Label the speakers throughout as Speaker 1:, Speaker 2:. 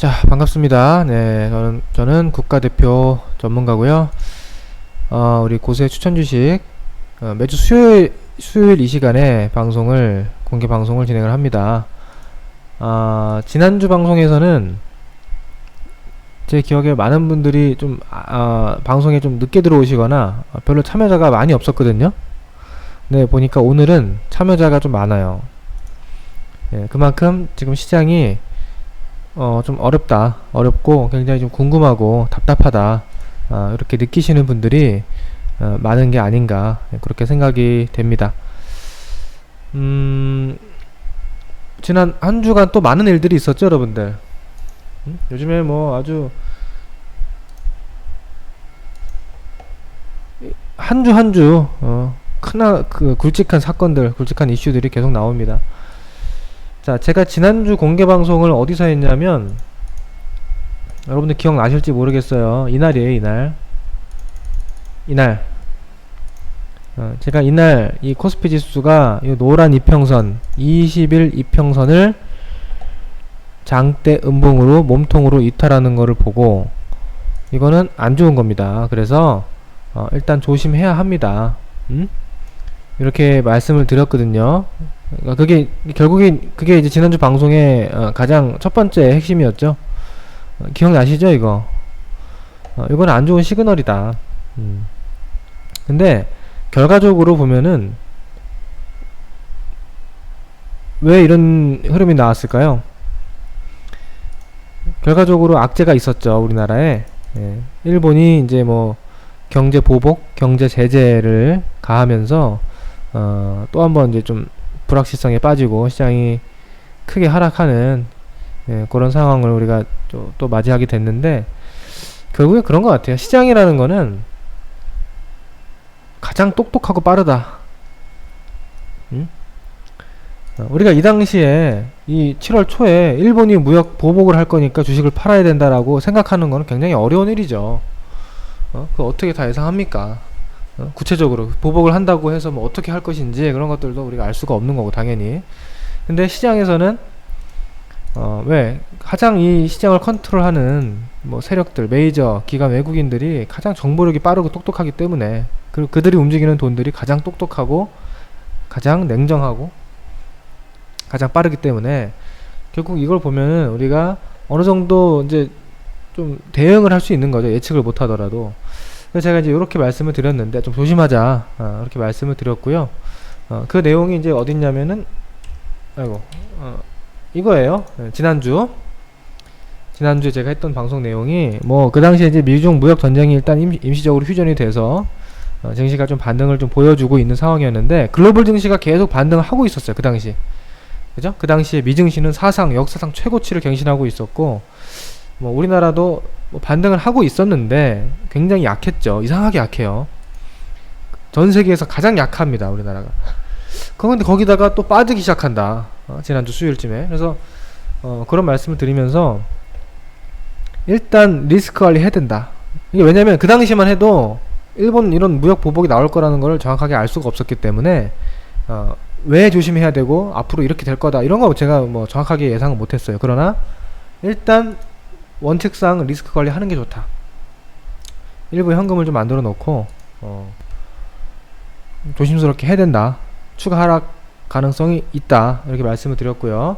Speaker 1: 자, 반갑습니다. 네, 저는 국가대표 전문가고요. 우리 고수의 추천 주식, 매주 수요일 이 시간에 공개 방송을 진행을 합니다. 지난주 방송에서는 제 기억에 많은 분들이 방송에 좀 늦게 들어오시거나 별로 참여자가 많이 없었거든요. 네, 보니까 오늘은 참여자가 좀 많아요. 네, 그만큼 지금 시장이 좀 어렵고 굉장히 좀 궁금하고 답답하다, 이렇게 느끼시는 분들이 많은 게 아닌가, 그렇게 생각이 됩니다. 지난 한 주간 또 많은 일들이 있었죠, 여러분들. 요즘에 뭐 아주 한 주 굵직한 사건들, 굵직한 이슈들이 계속 나옵니다. 자, 제가 지난주 공개 방송을 어디서 했냐면, 여러분들 기억나실지 모르겠어요. 이날이에요, 이날. 제가 이날 이 코스피 지수가 이 노란 이평선, 20일 이평선을 장대 음봉으로 몸통으로 이탈하는 거를 보고, 이거는 안 좋은 겁니다. 그래서 일단 조심해야 합니다. 이렇게 말씀을 드렸거든요. 그게 이제 지난주 방송의 가장 첫 번째 핵심이었죠. 기억나시죠, 이거? 이건 안 좋은 시그널이다. 근데 결과적으로 보면은 왜 이런 흐름이 나왔을까요? 결과적으로 악재가 있었죠, 우리나라에. 일본이 이제 뭐 경제 보복, 경제 제재를 가하면서 또 한번 이제 좀 불확실성에 빠지고 시장이 크게 하락하는, 그런 상황을 우리가 또 맞이하게 됐는데, 결국에 그런 것 같아요. 시장이라는 거는 가장 똑똑하고 빠르다. 우리가 이 당시에 이 7월 초에 일본이 무역 보복을 할 거니까 주식을 팔아야 된다라고 생각하는 거는 굉장히 어려운 일이죠. 그거 어떻게 다 예상합니까? 구체적으로 보복을 한다고 해서 뭐 어떻게 할 것인지 그런 것들도 우리가 알 수가 없는 거고, 당연히. 근데 시장에서는 왜 가장 이 시장을 컨트롤하는 뭐 세력들, 메이저 기관, 외국인들이 가장 정보력이 빠르고 똑똑하기 때문에, 그리고 그들이 움직이는 돈들이 가장 똑똑하고 가장 냉정하고 가장 빠르기 때문에, 결국 이걸 보면은 우리가 어느 정도 이제 좀 대응을 할 수 있는 거죠, 예측을 못 하더라도. 그래서 제가 이제 이렇게 말씀을 드렸는데, 좀 조심하자, 이렇게 말씀을 드렸고요. 그 내용이 이제 어딨냐면은, 이거예요. 지난주에 제가 했던 방송 내용이, 뭐 그 당시에 이제 미중 무역 전쟁이 일단 임시적으로 휴전이 돼서 증시가 좀 반등을 좀 보여주고 있는 상황이었는데, 글로벌 증시가 계속 반등을 하고 있었어요, 그 당시. 그죠? 그 당시에 미증시는 역사상 최고치를 갱신하고 있었고, 뭐 우리나라도 뭐 반등을 하고 있었는데 굉장히 약했죠. 이상하게 약해요. 전 세계에서 가장 약합니다, 우리나라가. 그런데 거기다가 또 빠지기 시작한다, 지난주 수요일쯤에. 그래서 그런 말씀을 드리면서 일단 리스크 관리 해야 된다. 이게 왜냐면 그 당시만 해도 일본 이런 무역 보복이 나올 거라는 걸 정확하게 알 수가 없었기 때문에, 왜 조심해야 되고 앞으로 이렇게 될 거다, 이런 거 제가 뭐 정확하게 예상은 못했어요. 그러나 일단 원칙상 리스크 관리 하는 게 좋다. 일부 현금을 좀 만들어 놓고 조심스럽게 해야 된다. 추가 하락 가능성이 있다, 이렇게 말씀을 드렸고요.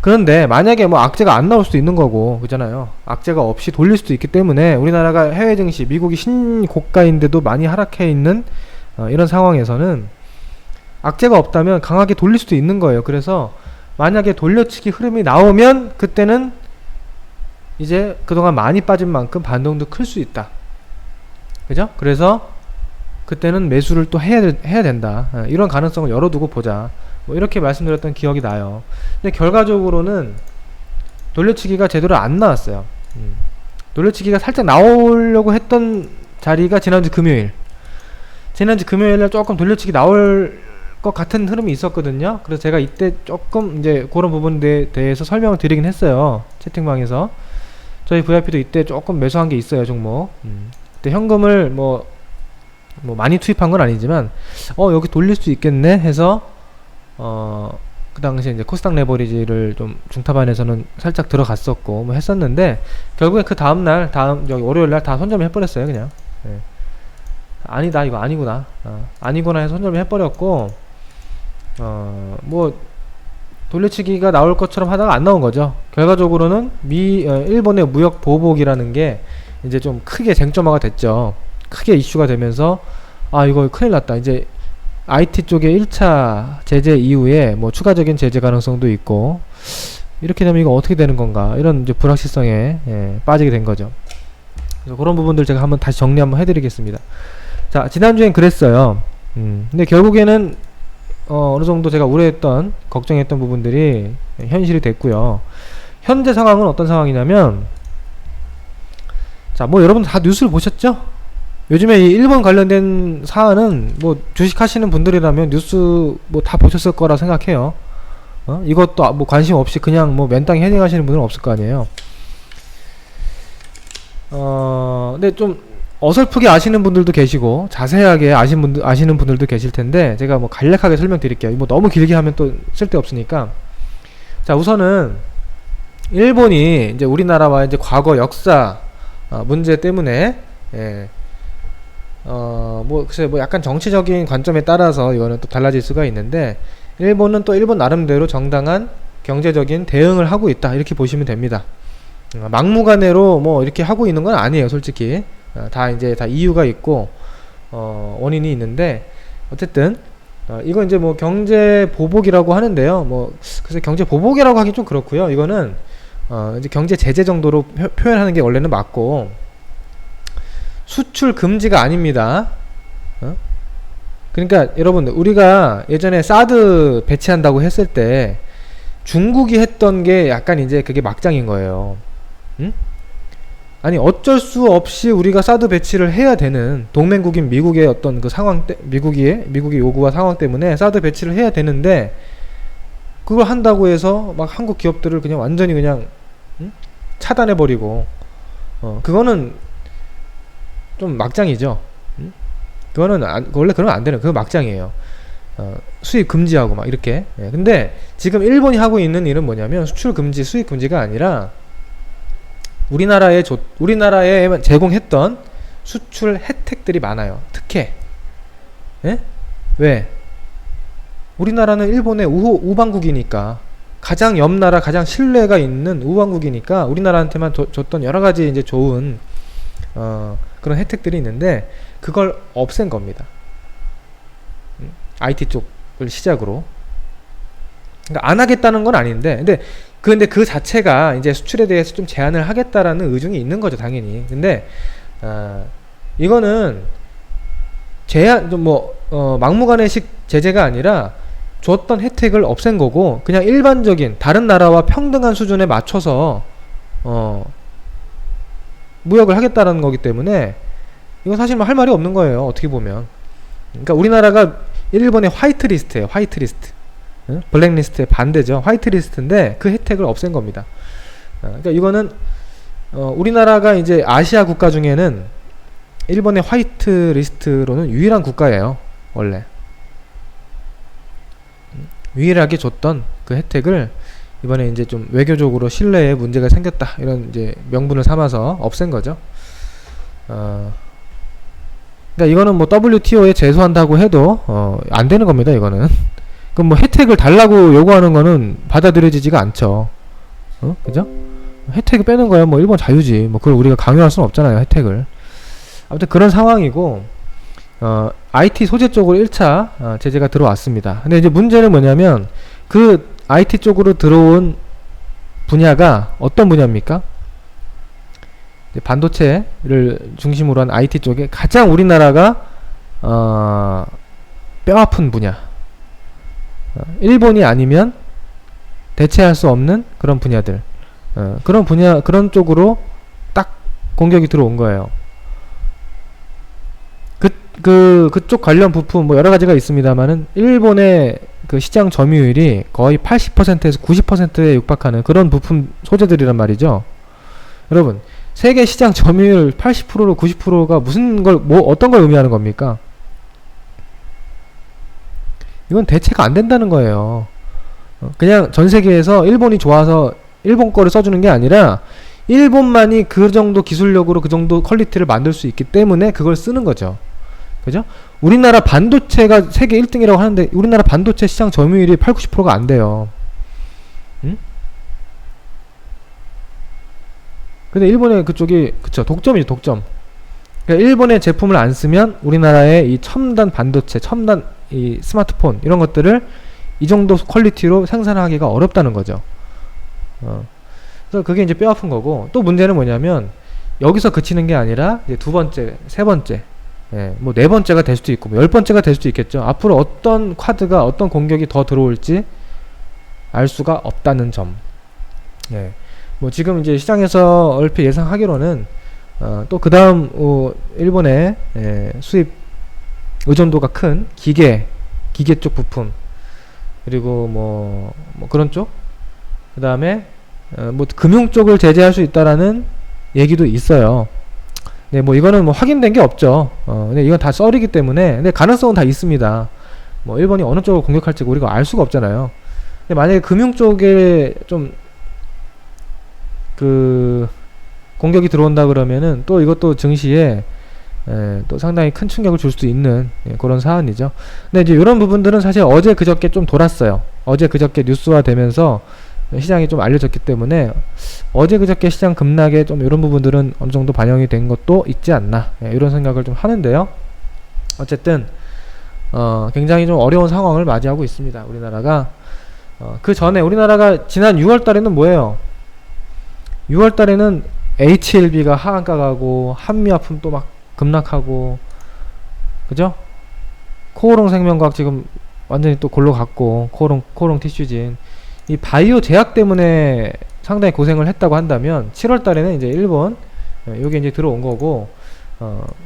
Speaker 1: 그런데 만약에 뭐 악재가 안 나올 수도 있는 거고, 그잖아요. 악재가 없이 돌릴 수도 있기 때문에, 우리나라가 해외 증시, 미국이 신고가인데도 많이 하락해 있는 이런 상황에서는 악재가 없다면 강하게 돌릴 수도 있는 거예요. 그래서 만약에 돌려치기 흐름이 나오면 그때는 이제 그동안 많이 빠진 만큼 반동도 클 수 있다. 그죠? 그래서 그때는 매수를 또 해야 된다. 이런 가능성을 열어두고 보자, 뭐 이렇게 말씀드렸던 기억이 나요. 근데 결과적으로는 돌려치기가 제대로 안 나왔어요. 돌려치기가 살짝 나오려고 했던 자리가 지난주 금요일날 조금 돌려치기 나올 것 같은 흐름이 있었거든요. 그래서 제가 이때 조금 이제 그런 부분에 대해서 설명을 드리긴 했어요, 채팅방에서. 저희 VIP도 이때 조금 매수한 게 있어요, 종목. 그때 현금을 뭐 많이 투입한 건 아니지만, 여기 돌릴 수 있겠네 해서 그 당시에 이제 코스닥 레버리지를 좀 중타반에서는 살짝 들어갔었고 뭐 했었는데, 결국에 그 다음날 여기 월요일날 다 손절을 해버렸어요 그냥. 예. 아니다 이거 아니구나, 아니구나 해서 손절을 해버렸고, 뭐 돌려치기가 나올 것처럼 하다가 안 나온 거죠. 결과적으로는 일본의 무역 보복이라는 게 이제 좀 크게 쟁점화가 됐죠. 크게 이슈가 되면서 이거 큰일 났다. 이제 IT 쪽에 1차 제재 이후에 뭐 추가적인 제재 가능성도 있고, 이렇게 되면 이거 어떻게 되는 건가, 이런 이제 불확실성에 빠지게 된 거죠. 그래서 그런 부분들 제가 한번 다시 정리 한번 해드리겠습니다. 자, 지난주엔 그랬어요. 근데 결국에는 어느 정도 제가 우려했던, 걱정했던 부분들이 현실이 됐고요. 현재 상황은 어떤 상황이냐면, 자, 뭐 여러분 다 뉴스를 보셨죠? 요즘에 이 일본 관련된 사안은 뭐 주식 하시는 분들이라면 뉴스 뭐 다 보셨을 거라 생각해요. 이것도 뭐 관심 없이 그냥 뭐 맨땅에 헤딩 하시는 분은 없을 거 아니에요. 근데 좀 어설프게 아시는 분들도 계시고 자세하게 아시는 분들도 계실 텐데, 제가 뭐 간략하게 설명드릴게요. 뭐 너무 길게 하면 또 쓸데없으니까. 자, 우선은 일본이 이제 우리나라와 이제 과거 역사 문제 때문에, 뭐 글쎄 뭐 약간 정치적인 관점에 따라서 이거는 또 달라질 수가 있는데, 일본은 또 일본 나름대로 정당한 경제적인 대응을 하고 있다, 이렇게 보시면 됩니다. 막무가내로 뭐 이렇게 하고 있는 건 아니에요, 솔직히. 다 이유가 있고 원인이 있는데, 어쨌든 이건 이제 뭐 경제 보복이라고 하는데요. 뭐 그래서 경제 보복이라고 하긴 좀 그렇고요. 이거는 이제 경제 제재 정도로 표현하는 게 원래는 맞고, 수출 금지가 아닙니다. 그러니까 여러분, 우리가 예전에 사드 배치한다고 했을 때 중국이 했던 게 약간 이제 그게 막장인 거예요. 아니 어쩔 수 없이 우리가 사드 배치를 해야 되는, 동맹국인 미국의 어떤 그 상황 미국의 요구와 상황 때문에 사드 배치를 해야 되는데, 그걸 한다고 해서 막 한국 기업들을 그냥 완전히 그냥 차단해 버리고, 그거는 좀 막장이죠. 그거는 원래 그러면 안 되는, 그거 막장이에요. 수입 금지하고 막 이렇게. 근데 지금 일본이 하고 있는 일은 뭐냐면, 수출 금지, 수입 금지가 아니라 우리나라에 제공했던 수출 혜택들이 많아요. 특혜. 왜? 우리나라는 일본의 우방국이니까, 가장 옆나라, 가장 신뢰가 있는 우방국이니까 우리나라한테만 줬던 여러가지 이제 좋은 그런 혜택들이 있는데, 그걸 없앤 겁니다. IT 쪽을 시작으로. 그러니까 안 하겠다는 건 아닌데, 근데 그 자체가 이제 수출에 대해서 좀 제한을 하겠다라는 의중이 있는 거죠, 당연히. 근데 이거는 막무가내식 제재가 아니라 줬던 혜택을 없앤 거고, 그냥 일반적인 다른 나라와 평등한 수준에 맞춰서 무역을 하겠다라는 거기 때문에, 이건 사실 뭐 할 말이 없는 거예요, 어떻게 보면. 그러니까 우리나라가 일본의 화이트리스트예요, 화이트리스트. 블랙리스트의 반대죠. 화이트리스트인데 그 혜택을 없앤 겁니다. 그러니까 이거는 우리나라가 이제 아시아 국가 중에는 일본의 화이트리스트로는 유일한 국가예요, 원래. 유일하게 줬던 그 혜택을 이번에 이제 좀 외교적으로 신뢰에 문제가 생겼다, 이런 이제 명분을 삼아서 없앤 거죠. 그러니까 이거는 뭐 WTO에 제소한다고 해도 안 되는 겁니다, 이거는. 그럼 뭐 혜택을 달라고 요구하는 거는 받아들여지지가 않죠. 그죠? 혜택을 빼는 거야 뭐 일본 자유지, 뭐 그걸 우리가 강요할 수는 없잖아요, 혜택을. 아무튼 그런 상황이고, IT 소재 쪽으로 1차 제재가 들어왔습니다. 근데 이제 문제는 뭐냐면, 그 IT 쪽으로 들어온 분야가 어떤 분야입니까? 반도체를 중심으로 한 IT 쪽에 가장 우리나라가 뼈아픈 분야, 일본이 아니면 대체할 수 없는 그런 분야들, 그런 쪽으로 딱 공격이 들어온 거예요. 그쪽 관련 부품 뭐 여러 가지가 있습니다만은, 일본의 그 시장 점유율이 거의 80%에서 90%에 육박하는 그런 부품 소재들이란 말이죠. 여러분, 세계 시장 점유율 80%로 90%가 어떤 걸 의미하는 겁니까? 이건 대체가 안 된다는 거예요. 그냥 전 세계에서 일본이 좋아서 일본 거를 써주는 게 아니라 일본만이 그 정도 기술력으로 그 정도 퀄리티를 만들 수 있기 때문에 그걸 쓰는 거죠. 그죠? 우리나라 반도체가 세계 1등이라고 하는데 우리나라 반도체 시장 점유율이 8, 90%가 안 돼요. 응? 근데 일본의 그쪽이 그쵸, 독점이죠, 독점. 그러니까 일본의 제품을 안 쓰면 우리나라의 이 첨단 반도체, 첨단 이 스마트폰 이런 것들을 이 정도 퀄리티로 생산하기가 어렵다는 거죠. 그래서 그게 이제 뼈 아픈 거고, 또 문제는 뭐냐면 여기서 그치는 게 아니라 이제 두 번째, 세 번째, 뭐 네 번째가 될 수도 있고, 뭐 10번째가 될 수도 있겠죠. 앞으로 어떤 카드가 어떤 공격이 더 들어올지 알 수가 없다는 점. 뭐 지금 이제 시장에서 얼핏 예상하기로는 또 그 다음 일본의 수입 의존도가 큰 기계 쪽 부품, 그리고 뭐 그런 쪽, 그 다음에 뭐 금융 쪽을 제재할 수 있다라는 얘기도 있어요. 네, 뭐 이거는 뭐 확인된 게 없죠. 근데 이건 다 썰이기 때문에, 근데 가능성은 다 있습니다. 뭐 일본이 어느 쪽을 공격할지 우리가 알 수가 없잖아요. 근데 만약에 금융 쪽에 좀 그 공격이 들어온다 그러면은 또 이것도 증시에 또 상당히 큰 충격을 줄 수도 있는 그런 사안이죠. 근데 이제 이런 부분들은 사실 어제 그저께 좀 돌았어요. 어제 그저께 뉴스화 되면서 시장이 좀 알려졌기 때문에 어제 그저께 시장 급락에 좀 이런 부분들은 어느 정도 반영이 된 것도 있지 않나, 이런 생각을 좀 하는데요. 어쨌든 굉장히 좀 어려운 상황을 맞이하고 있습니다, 우리나라가. 그 전에 우리나라가 지난 6월 달에는 뭐예요? 6월 달에는 HLB가 하한가 가고 한미화품 또 막 급락하고, 그죠? 코오롱 생명과학 지금 완전히 또 골로 갔고, 코오롱 티슈진, 이 바이오 제약 때문에 상당히 고생을 했다고 한다면 7월 달에는 이제 일본 요게 이제 들어온 거고,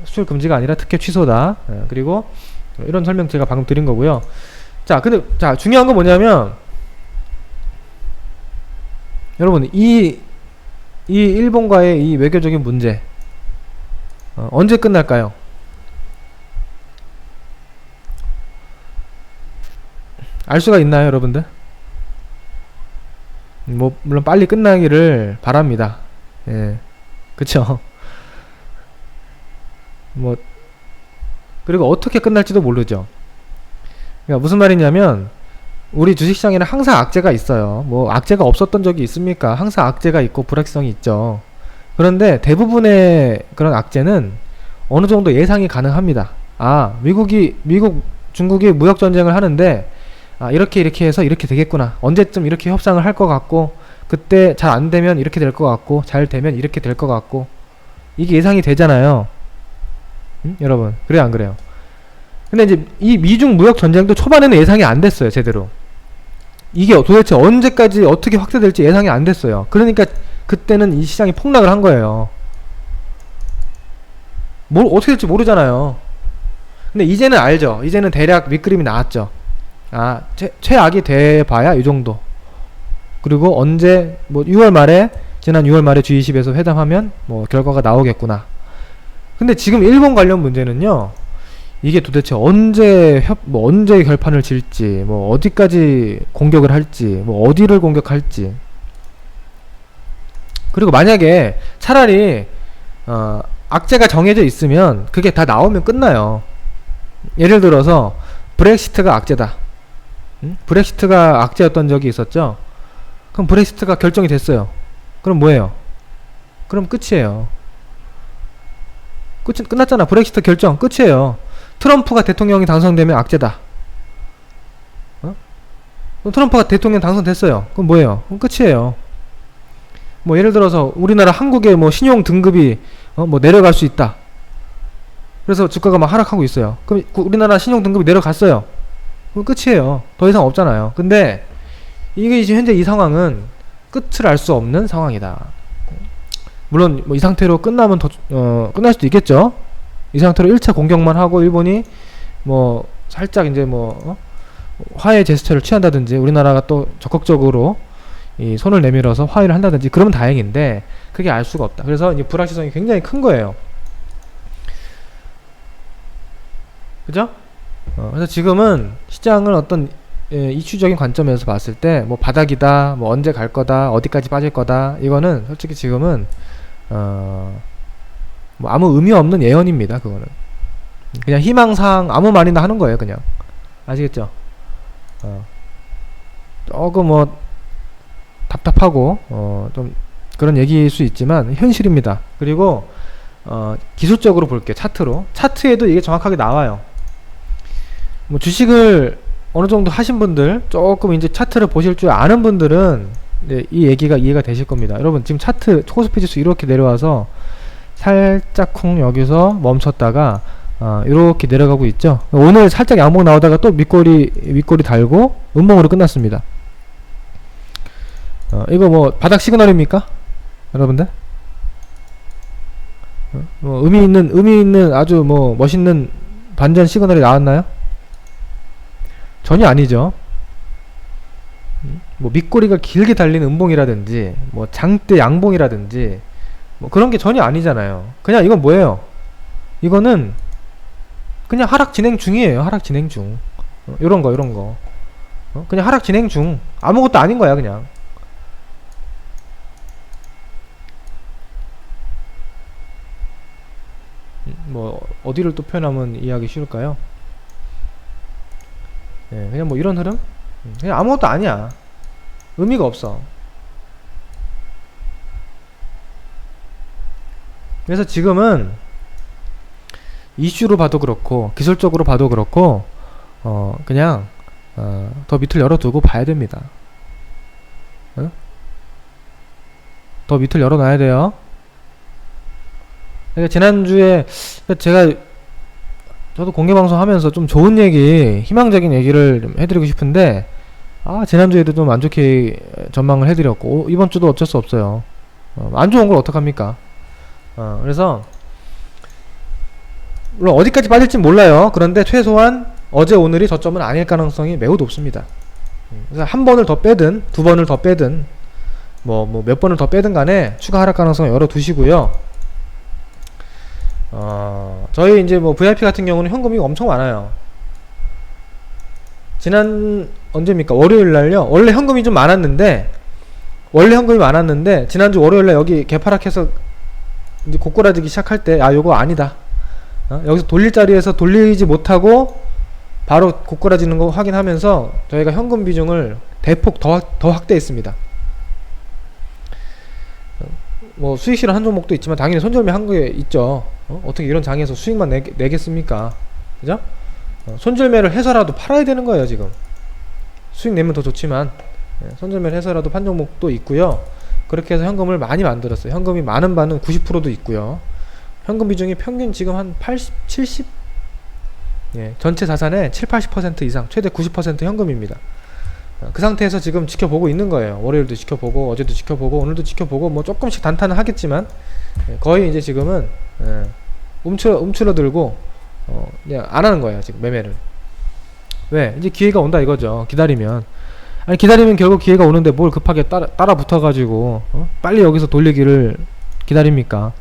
Speaker 1: 수출 금지가 아니라 특혜 취소다. 그리고 이런 설명 제가 방금 드린 거고요. 자, 근데 자, 중요한 건 뭐냐면, 여러분 이 일본과의 이 외교적인 문제 언제 끝날까요? 알 수가 있나요, 여러분들? 뭐 물론 빨리 끝나기를 바랍니다. 그쵸? 뭐 그리고 어떻게 끝날지도 모르죠. 그러니까 무슨 말이냐면, 우리 주식시장에는 항상 악재가 있어요. 뭐 악재가 없었던 적이 있습니까? 항상 악재가 있고 불확실성이 있죠. 그런데 대부분의 그런 악재는 어느 정도 예상이 가능합니다. 중국이 무역 전쟁을 하는데, 이렇게 해서 이렇게 되겠구나. 언제쯤 이렇게 협상을 할 것 같고, 그때 잘 안 되면 이렇게 될 것 같고, 잘 되면 이렇게 될 것 같고, 이게 예상이 되잖아요. 여러분, 그래요, 안 그래요? 근데 이제 이 미중 무역 전쟁도 초반에는 예상이 안 됐어요, 제대로. 이게 도대체 언제까지 어떻게 확대될지 예상이 안 됐어요. 그러니까 그때는 이 시장이 폭락을 한 거예요. 뭘 어떻게 될지 모르잖아요. 근데 이제는 알죠. 이제는 대략 밑그림이 나왔죠. 최악이 돼봐야 이 정도. 그리고 언제 뭐 지난 6월 말에 G20에서 회담하면 뭐 결과가 나오겠구나. 근데 지금 일본 관련 문제는요, 이게 도대체 언제 결판을 질지, 뭐 어디까지 공격을 할지, 뭐 어디를 공격할지. 그리고 만약에 차라리 악재가 정해져 있으면 그게 다 나오면 끝나요. 예를 들어서 브렉시트가 악재다. 브렉시트가 악재였던 적이 있었죠. 그럼 브렉시트가 결정이 됐어요. 그럼 뭐예요? 그럼 끝이에요. 끝났잖아. 브렉시트 결정 끝이에요. 트럼프가 대통령이 당선되면 악재다. 트럼프가 대통령 당선됐어요. 그럼 뭐예요? 그럼 끝이에요. 뭐 예를 들어서 우리나라 한국의 뭐 신용 등급이 뭐 내려갈 수 있다. 그래서 주가가 막 하락하고 있어요. 그럼 우리나라 신용 등급이 내려갔어요. 그럼 끝이에요. 더 이상 없잖아요. 근데 이게 지금 현재 이 상황은 끝을 알 수 없는 상황이다. 물론 뭐 이 상태로 끝나면 끝날 수도 있겠죠. 이 상태로 1차 공격만 하고 일본이 뭐 살짝 이제 화해 제스처를 취한다든지, 우리나라가 또 적극적으로 이 손을 내밀어서 화해를 한다든지, 그러면 다행인데 그게 알 수가 없다. 그래서 이제 불확실성이 굉장히 큰 거예요. 그죠? 그래서 지금은 시장은 어떤 이슈적인 관점에서 봤을 때 뭐 바닥이다, 뭐 언제 갈 거다, 어디까지 빠질 거다, 이거는 솔직히 지금은 뭐 아무 의미 없는 예언입니다. 그거는 그냥 희망사항 아무 말이나 하는 거예요. 그냥 아시겠죠? 조금 뭐 답답하고 좀 그런 얘기일 수 있지만 현실입니다. 그리고 기술적으로 볼게. 차트에도 이게 정확하게 나와요. 뭐 주식을 어느 정도 하신 분들, 조금 이제 차트를 보실 줄 아는 분들은 이 얘기가 이해가 되실 겁니다. 여러분 지금 차트 코스피 지수 이렇게 내려와서 살짝 쿵 여기서 멈췄다가 이렇게 내려가고 있죠. 오늘 살짝 양봉 나오다가 또 윗꼬리 달고 음봉으로 끝났습니다. 이거 뭐 바닥 시그널입니까? 여러분들? 뭐 의미 있는 아주 뭐 멋있는 반전 시그널이 나왔나요? 전혀 아니죠. 뭐 밑꼬리가 길게 달린 음봉이라든지 뭐 장대 양봉이라든지 뭐 그런 게 전혀 아니잖아요. 그냥 이건 뭐예요? 이거는 그냥 하락 진행 중이에요. 하락 진행 중. 요런 거. 그냥 하락 진행 중. 아무것도 아닌 거야, 그냥. 뭐 어디를 또 표현하면 이해하기 쉬울까요? 그냥 뭐 이런 흐름? 그냥 아무것도 아니야. 의미가 없어. 그래서 지금은 이슈로 봐도 그렇고 기술적으로 봐도 그렇고 그냥 더 밑을 열어두고 봐야 됩니다. 더 밑을 열어놔야 돼요. 그러니까 지난주에 저도 공개방송 하면서 좀 좋은 얘기, 희망적인 얘기를 좀 해드리고 싶은데 지난주에도 좀 안 좋게 전망을 해드렸고 이번주도 어쩔 수 없어요. 안 좋은 걸 어떡합니까? 그래서 물론 어디까지 빠질진 몰라요. 그런데 최소한 어제 오늘이 저점은 아닐 가능성이 매우 높습니다. 그래서 한 번을 더 빼든 두 번을 더 빼든 뭐 몇 번을 더 빼든 간에 추가 하락 가능성을 열어두시고요. 저희 이제 뭐 VIP 같은 경우는 현금이 엄청 많아요. 언제입니까? 월요일날요. 원래 현금이 많았는데 지난주 월요일날 여기 개파락해서 이제 고꾸라지기 시작할 때 요거 아니다. 여기서 돌릴 자리에서 돌리지 못하고 바로 고꾸라지는 거 확인하면서 저희가 현금 비중을 대폭 더 확대했습니다. 뭐 수익 실현 한 종목도 있지만 당연히 손절매 한 게 있죠. 어떻게 이런 장에서 수익만 내겠습니까? 그죠? 손절매를 해서라도 팔아야 되는 거예요. 지금 수익 내면 더 좋지만 손절매를 해서라도 판 종목도 있고요. 그렇게 해서 현금을 많이 만들었어요. 현금이 많은 바는 90%도 있고요. 현금 비중이 평균 지금 한 80, 70? 전체 자산의 7, 80% 이상, 최대 90% 현금입니다. 그 상태에서 지금 지켜보고 있는 거예요. 월요일도 지켜보고 어제도 지켜보고 오늘도 지켜보고 뭐 조금씩 단타는 하겠지만 거의 이제 지금은 움츠러들고 그냥 안 하는 거예요. 지금 매매를. 왜? 이제 기회가 온다 이거죠. 기다리면 결국 기회가 오는데 뭘 급하게 따라 붙어가지고 빨리 여기서 돌리기를 기다립니까?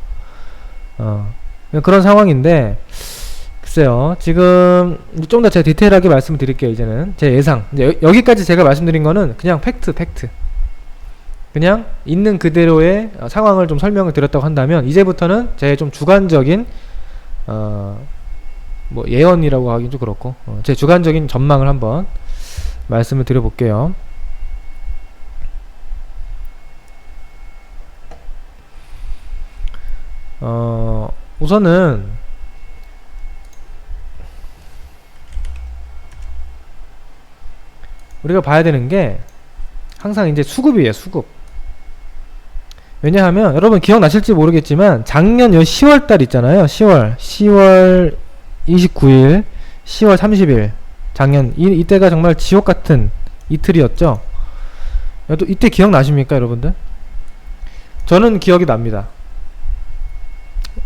Speaker 1: 그런 상황인데 글쎄요. 지금 좀 더 제가 디테일하게 말씀을 드릴게요. 이제는 제 예상. 이제 여기까지 제가 말씀드린 거는 그냥 팩트. 그냥 있는 그대로의 상황을 좀 설명을 드렸다고 한다면 이제부터는 제 좀 주관적인 뭐 예언이라고 하긴 좀 그렇고 제 주관적인 전망을 한번 말씀을 드려볼게요. 우선은 우리가 봐야 되는 게 항상 이제 수급이에요. 수급. 왜냐하면 여러분 기억나실지 모르겠지만 작년 요 10월달 있잖아요. 10월 29일 10월 30일 작년 이때가 정말 지옥같은 이틀이었죠. 이때 기억나십니까 여러분들? 저는 기억이 납니다.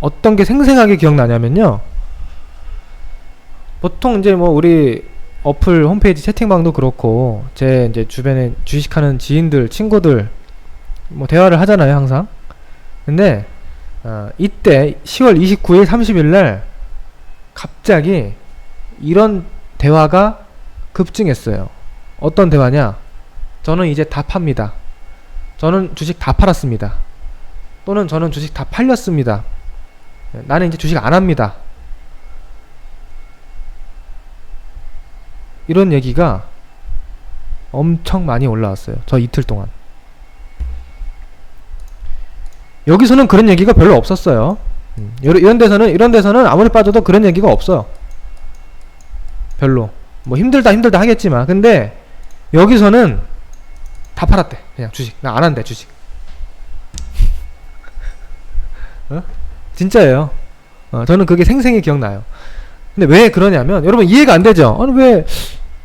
Speaker 1: 어떤 게 생생하게 기억나냐면요, 보통 이제 뭐 우리 어플 홈페이지 채팅방도 그렇고 제 이제 주변에 주식하는 지인들, 친구들 뭐 대화를 하잖아요, 항상. 근데 이때 10월 29일, 30일날 갑자기 이런 대화가 급증했어요. 어떤 대화냐? 저는 이제 다 팝니다. 저는 주식 다 팔았습니다. 또는 저는 주식 다 팔렸습니다. 나는 이제 주식 안 합니다. 이런 얘기가 엄청 많이 올라왔어요. 저 이틀 동안. 여기서는 그런 얘기가 별로 없었어요. 이런 데서는 아무리 빠져도 그런 얘기가 없어요. 별로. 뭐 힘들다 하겠지만, 근데 여기서는 다 팔았대. 그냥 주식. 나 안 한대, 주식. 진짜예요. 저는 그게 생생히 기억나요. 근데 왜 그러냐면, 여러분 이해가 안 되죠?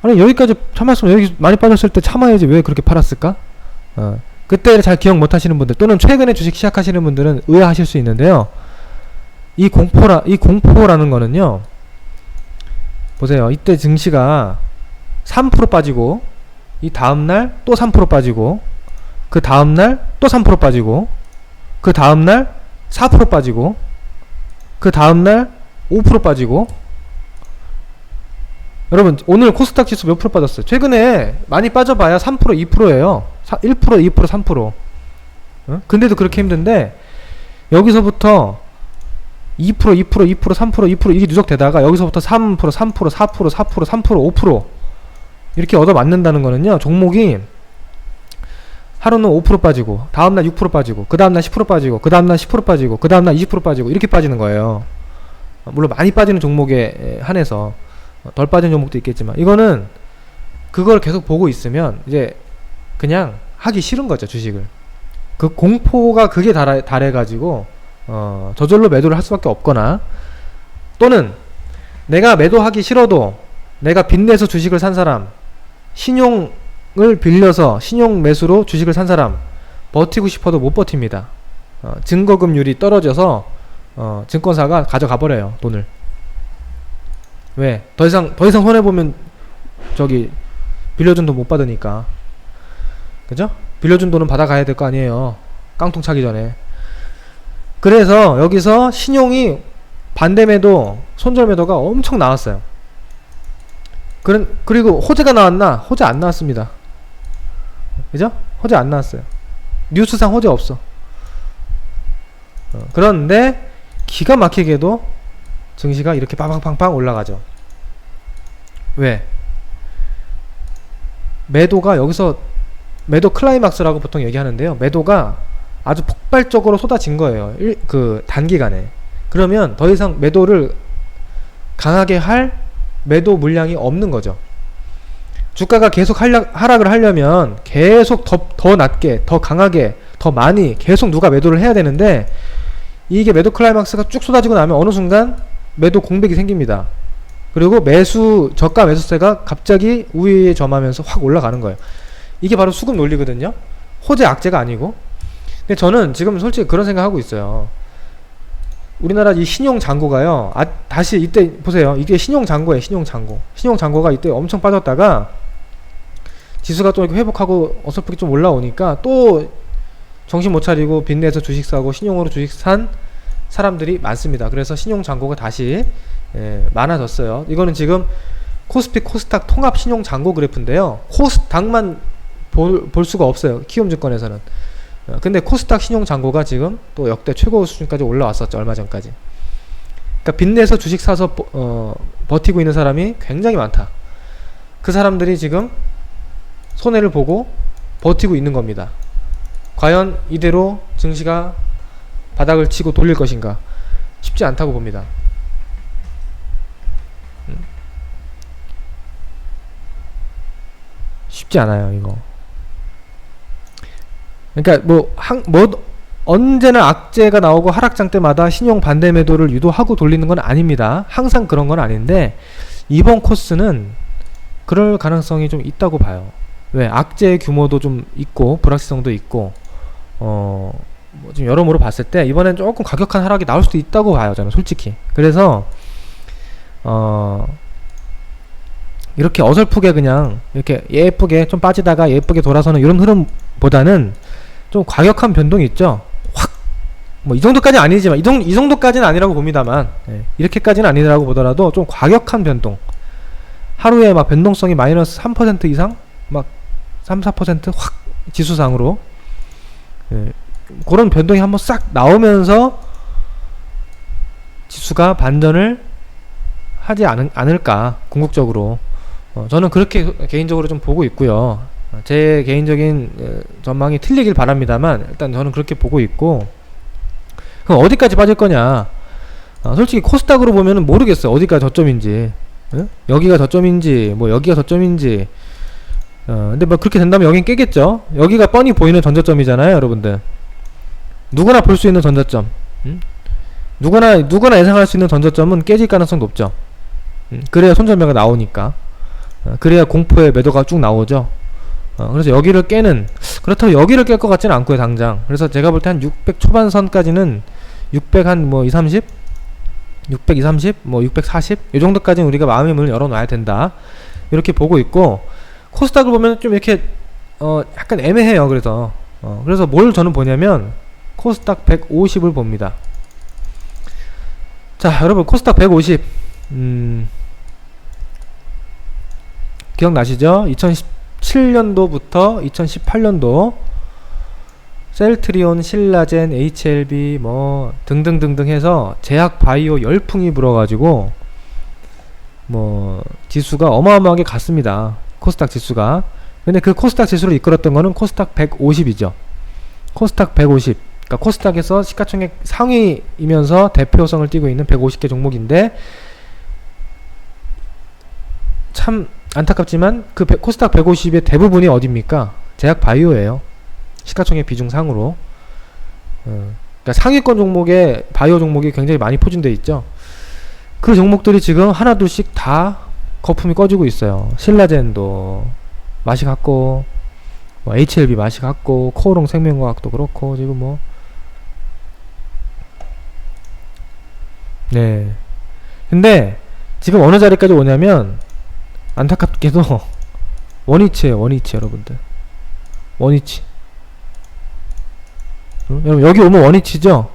Speaker 1: 아니 여기까지 참았으면 여기 많이 빠졌을 때 참아야지 왜 그렇게 팔았을까? 그때 잘 기억 못 하시는 분들, 또는 최근에 주식 시작하시는 분들은 의아하실 수 있는데요. 이 공포라는 거는요, 보세요. 이때 증시가 3% 빠지고, 이 다음날 또 3% 빠지고, 그 다음날 또 3% 빠지고, 그 다음날 4% 빠지고, 그 다음날 5% 빠지고. 여러분 오늘 코스닥 지수 몇 프로 빠졌어요? 최근에 많이 빠져봐야 3% 2%예요 1% 2% 3%. 근데도 그렇게 힘든데, 여기서부터 2% 2% 2% 3% 2% 이게 누적되다가 여기서부터 3% 3% 4% 4% 3% 5% 이렇게 얻어맞는다는 거는요, 종목이 하루는 5% 빠지고, 다음날 6% 빠지고, 그 다음날 10% 빠지고, 그 다음날 10% 빠지고, 그 다음날 20% 빠지고, 이렇게 빠지는 거예요. 물론 많이 빠지는 종목에 한해서 덜 빠진 종목도 있겠지만, 이거는 그걸 계속 보고 있으면 이제 그냥 하기 싫은 거죠, 주식을. 그 공포가 그게 달해가지고 저절로 매도를 할 수밖에 없거나, 또는 내가 매도하기 싫어도 내가 빚내서 주식을 산 사람, 신용을 빌려서 신용 매수로 주식을 산 사람, 버티고 싶어도 못 버팁니다. 증거금률이 떨어져서 증권사가 가져가 버려요, 돈을. 왜? 더 이상 손해보면 저기 빌려준 돈 못 받으니까. 그죠? 빌려준 돈은 받아가야 될 거 아니에요, 깡통 차기 전에. 그래서 여기서 신용이 반대매도, 손절매도가 엄청 나왔어요. 그리고 호재가 나왔나? 호재 안 나왔습니다. 그죠? 호재 안 나왔어요. 뉴스상 호재 없어. 그런데 기가 막히게도 증시가 이렇게 빵빵빵빵 올라가죠. 왜? 매도가 여기서, 매도 클라이막스라고 보통 얘기하는데요, 매도가 아주 폭발적으로 쏟아진 거예요, 그 단기간에. 그러면 더 이상 매도를 강하게 할 매도 물량이 없는 거죠. 주가가 계속 하락을 하려면 계속 더 낮게, 더 강하게, 더 많이 계속 누가 매도를 해야 되는데, 이게 매도 클라이막스가 쭉 쏟아지고 나면 어느 순간 매도 공백이 생깁니다. 그리고 저가 매수세가 갑자기 우위에 점하면서 확 올라가는 거예요. 이게 바로 수급 논리거든요. 호재 악재가 아니고. 근데 저는 지금 솔직히 그런 생각하고 있어요. 우리나라 이 신용잔고가요, 다시 이때 보세요. 이게 신용잔고예요, 신용잔고. 신용잔고가 이때 엄청 빠졌다가 지수가 또 이렇게 회복하고 어설프게 좀 올라오니까 또 정신 못 차리고 빚내서 주식 사고 신용으로 주식 산 사람들이 많습니다. 그래서 신용잔고가 다시 많아졌어요. 이거는 지금 코스피 코스닥 통합 신용잔고 그래프인데요, 코스닥만 볼 수가 없어요, 키움증권에서는. 근데 코스닥 신용잔고가 지금 또 역대 최고 수준까지 올라왔었죠, 얼마 전까지. 그러니까 빚내서 주식 사서 버티고 있는 사람이 굉장히 많다. 그 사람들이 지금 손해를 보고 버티고 있는 겁니다. 과연 이대로 증시가 바닥을 치고 돌릴 것인가? 쉽지 않다고 봅니다. 쉽지 않아요, 이거. 그러니까 언제나 악재가 나오고 하락장 때마다 신용 반대 매도를 유도하고 돌리는 건 아닙니다. 항상 그런 건 아닌데, 이번 코스는 그럴 가능성이 좀 있다고 봐요. 왜? 악재의 규모도 좀 있고 불확실성도 있고, 좀 여러모로 봤을 때 이번엔 조금 과격한 하락이 나올 수도 있다고 봐요, 저는 솔직히. 그래서 이렇게 어설프게 그냥 이렇게 예쁘게 좀 빠지다가 예쁘게 돌아서는 이런 흐름보다는 좀 과격한 변동이 있죠. 확 뭐 이 정도까지는 아니지만, 이 정도까지는 아니라고 봅니다만, 이렇게까지는 아니라고 보더라도 좀 과격한 변동, 하루에 막 변동성이 마이너스 3% 이상 막 3, 4%확 지수상으로 예, 그런 변동이 한번 싹 나오면서 지수가 반전을 하지 않을까 궁극적으로 저는 그렇게 개인적으로 좀 보고 있고요. 제 개인적인 전망이 틀리길 바랍니다만 일단 저는 그렇게 보고 있고, 그럼 어디까지 빠질 거냐? 솔직히 코스닥으로 보면은 모르겠어요. 어디가 저점인지, 여기가 저점인지, 뭐 여기가 저점인지. 근데 뭐 그렇게 된다면 여긴 깨겠죠. 여기가 뻔히 보이는 전저점이잖아요, 여러분들. 누구나 볼 수 있는 전저점. 누구나 예상할 수 있는 전저점은 깨질 가능성이 높죠. 그래야 손절매가 나오니까. 그래야 공포의 매도가 쭉 나오죠. 그래서 여기를 깨는, 그렇다고 여기를 깰 것 같지는 않고요, 당장. 그래서 제가 볼 때 한 600 초반선까지는 600 한 뭐 2, 30? 600, 2, 30? 뭐 640? 이 정도까지는 우리가 마음의 문을 열어놔야 된다. 이렇게 보고 있고, 코스닥을 보면 좀 이렇게, 약간 애매해요, 그래서. 그래서 뭘 저는 보냐면, 코스닥 150을 봅니다. 자, 여러분, 코스닥 150. 기억나시죠? 2017년도부터 2018년도 셀트리온, 신라젠, HLB 뭐 등등등등 해서 제약 바이오 열풍이 불어가지고 뭐 지수가 어마어마하게 갔습니다. 코스닥 지수가. 근데 그 코스닥 지수를 이끌었던 거는 코스닥 150이죠. 코스닥 150. 그러니까 코스닥에서 시가총액 상위이면서 대표성을 띠고 있는 150개 종목인데, 참 안타깝지만 그 코스닥 150의 대부분이 어딥니까? 제약 바이오예요. 시가총액 비중 상으로. 그러니까 상위권 종목에 바이오 종목이 굉장히 많이 포진되어 있죠. 그 종목들이 지금 하나둘씩 다 거품이 꺼지고 있어요. 신라젠도 맛이 갔고, 뭐 HLB 맛이 갔고, 코오롱 생명과학도 그렇고, 지금 뭐 네. 근데 지금 어느 자리까지 오냐면 안타깝게도 원위치에요. 원위치, 여러분들. 원위치. 여러분 여기 오면 원위치죠?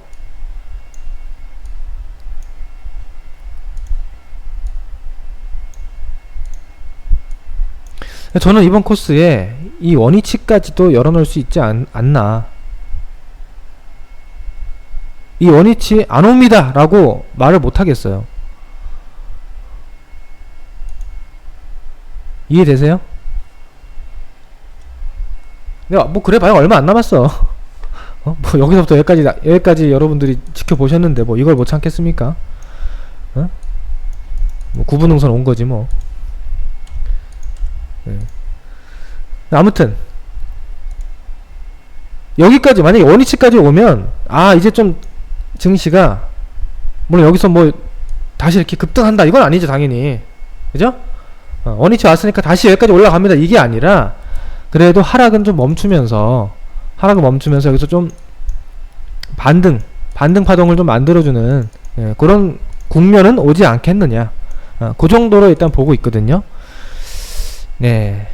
Speaker 1: 저는 이번 코스에 이 원위치까지도 열어놓을 수 있지 않나. 이 원위치 안 옵니다 라고 말을 못하겠어요. 이해되세요? 뭐 그래 봐야 얼마 안 남았어. 뭐 여기서부터 여기까지 여러분들이 지켜보셨는데 뭐 이걸 못 참겠습니까? 뭐 구분응선 온 거지 뭐. 네. 아무튼 여기까지 만약에 원위치까지 오면 이제 좀 증시가, 물론 여기서 뭐 다시 이렇게 급등한다 이건 아니죠, 당연히. 그죠? 원위치 왔으니까 다시 여기까지 올라갑니다 이게 아니라, 그래도 하락은 좀 멈추면서 여기서 좀 반등 파동을 좀 만들어주는 그런 국면은 오지 않겠느냐. 그 정도로 일단 보고 있거든요. 네.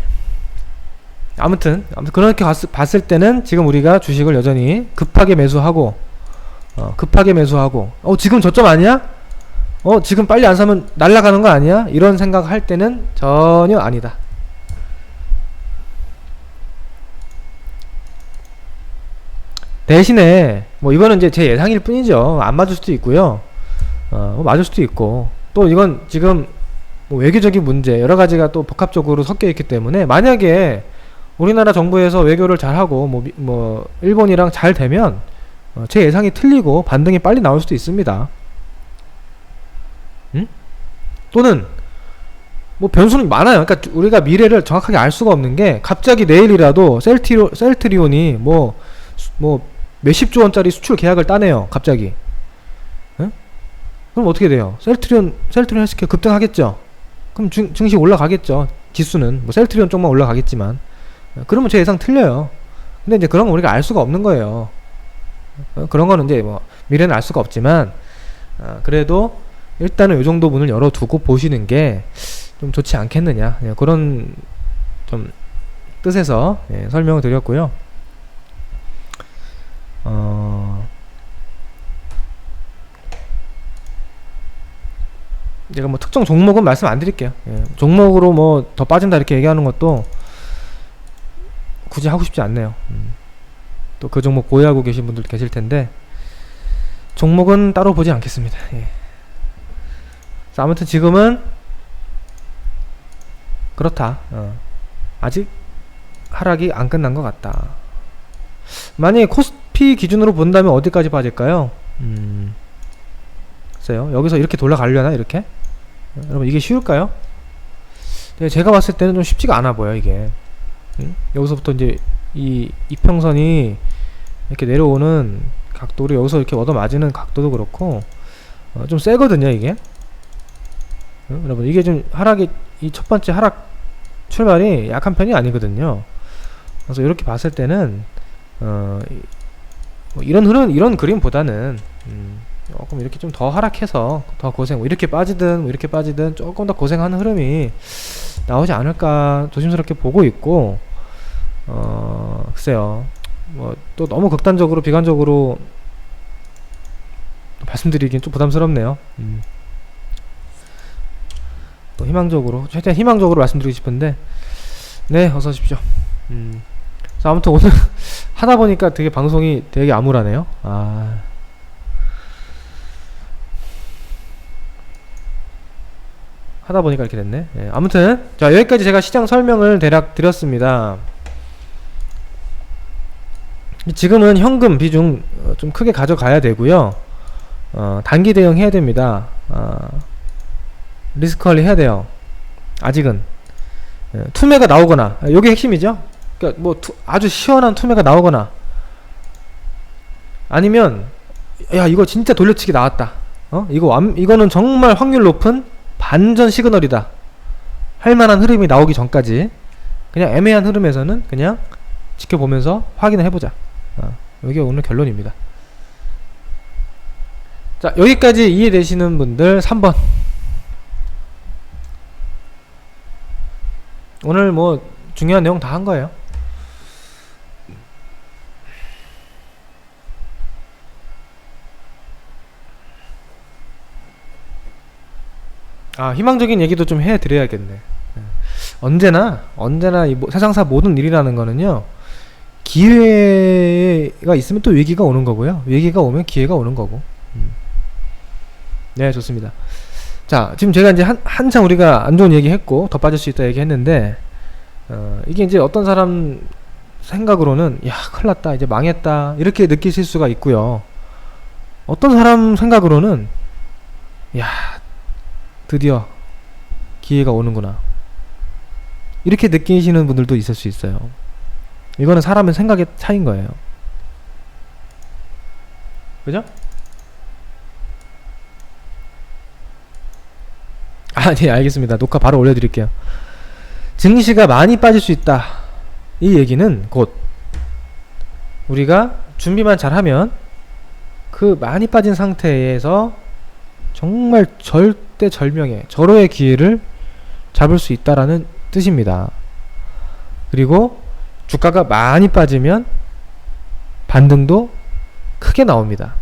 Speaker 1: 아무튼 그렇게 봤을 때는 지금 우리가 주식을 여전히 급하게 매수하고 지금 저점 아니야? 지금 빨리 안 사면 날아가는 거 아니야? 이런 생각할 때는 전혀 아니다. 대신에 뭐 이거는 이제 제 예상일 뿐이죠. 안 맞을 수도 있고요. 뭐 맞을 수도 있고, 또 이건 지금 뭐 외교적인 문제 여러 가지가 또 복합적으로 섞여 있기 때문에, 만약에 우리나라 정부에서 외교를 잘하고 뭐 일본이랑 잘 되면 제 예상이 틀리고 반등이 빨리 나올 수도 있습니다. 또는 뭐 변수는 많아요. 그러니까 우리가 미래를 정확하게 알 수가 없는 게, 갑자기 내일이라도 셀트리온이 뭐 몇십조 원짜리 수출 계약을 따내요, 갑자기. 그럼 어떻게 돼요? 셀트리온 헬스케어 급등하겠죠. 그럼 증시 올라가겠죠. 지수는 뭐 셀트리온 쪽만 올라가겠지만. 그러면 제 예상 틀려요. 근데 이제 그런 거 우리가 알 수가 없는 거예요. 그런 거는 이제 뭐 미래는 알 수가 없지만, 그래도 일단은 이 정도 문을 열어두고 보시는 게 좀 좋지 않겠느냐, 그런 좀 뜻에서 설명을 드렸고요. 제가 뭐 특정 종목은 말씀 안 드릴게요. 종목으로 뭐 더 빠진다 이렇게 얘기하는 것도 굳이 하고 싶지 않네요. 또 그 종목 보유하고 계신 분들 계실 텐데 종목은 따로 보지 않겠습니다. 예. 자, 아무튼 지금은 그렇다. 아직 하락이 안 끝난 것 같다. 만약에 코스피 기준으로 본다면 어디까지 빠질까요? 글쎄요. 여기서 이렇게 돌아가려나 이렇게? 여러분 이게 쉬울까요? 제가 봤을 때는 좀 쉽지가 않아 보여 이게. 여기서부터 이제 이 이평선이 이렇게 내려오는 각도를 여기서 이렇게 얻어맞는 각도도 그렇고 좀 세거든요 이게. 여러분 이게 좀 하락이 이 첫 번째 하락 출발이 약한 편이 아니거든요. 그래서 이렇게 봤을 때는 뭐 이런 흐름 이런 그림보다는 조금 이렇게 좀 더 하락해서 더 고생 뭐 이렇게 빠지든 뭐 이렇게 빠지든 조금 더 고생하는 흐름이 나오지 않을까 조심스럽게 보고 있고 글쎄요 뭐 또 너무 극단적으로 비관적으로 말씀드리긴 좀 부담스럽네요. 또 희망적으로 최대한 희망적으로 말씀드리고 싶은데 네 어서 오십시오. 자 아무튼 오늘 하다 보니까 되게 방송이 되게 암울하네요. 하다 보니까 이렇게 됐네. 예, 아무튼 자 여기까지 제가 시장 설명을 대략 드렸습니다. 지금은 현금 비중 좀 크게 가져가야 되고요. 단기 대응 해야 됩니다. 리스크 관리 해야 돼요. 아직은 투매가 나오거나 요게 핵심이죠. 그러니까 뭐 아주 시원한 투매가 나오거나 아니면 야 이거 진짜 돌려치기 나왔다. 이거는 정말 확률 높은 반전 시그널이다 할만한 흐름이 나오기 전까지 그냥 애매한 흐름에서는 그냥 지켜보면서 확인을 해보자. 이게 오늘 결론입니다. 자 여기까지 이해되시는 분들 3번. 오늘 뭐 중요한 내용 다 한 거예요. 희망적인 얘기도 좀 해드려야겠네. 언제나 이 세상사 모든 일이라는 거는요 기회가 있으면 또 위기가 오는 거고요 위기가 오면 기회가 오는 거고. 네 좋습니다. 자 지금 제가 이제 한참 우리가 안 좋은 얘기 했고 더 빠질 수 있다 얘기 했는데 이게 이제 어떤 사람 생각으로는 야 큰일났다 이제 망했다 이렇게 느끼실 수가 있고요. 어떤 사람 생각으로는 야 드디어 기회가 오는구나 이렇게 느끼시는 분들도 있을 수 있어요. 이거는 사람의 생각의 차이인 거예요. 그죠? 네 알겠습니다. 녹화 바로 올려드릴게요. 증시가 많이 빠질 수 있다 이 얘기는 곧 우리가 준비만 잘하면 그 많이 빠진 상태에서 정말 절대절명의 절호의 기회를 잡을 수 있다라는 뜻입니다. 그리고 주가가 많이 빠지면 반등도 크게 나옵니다.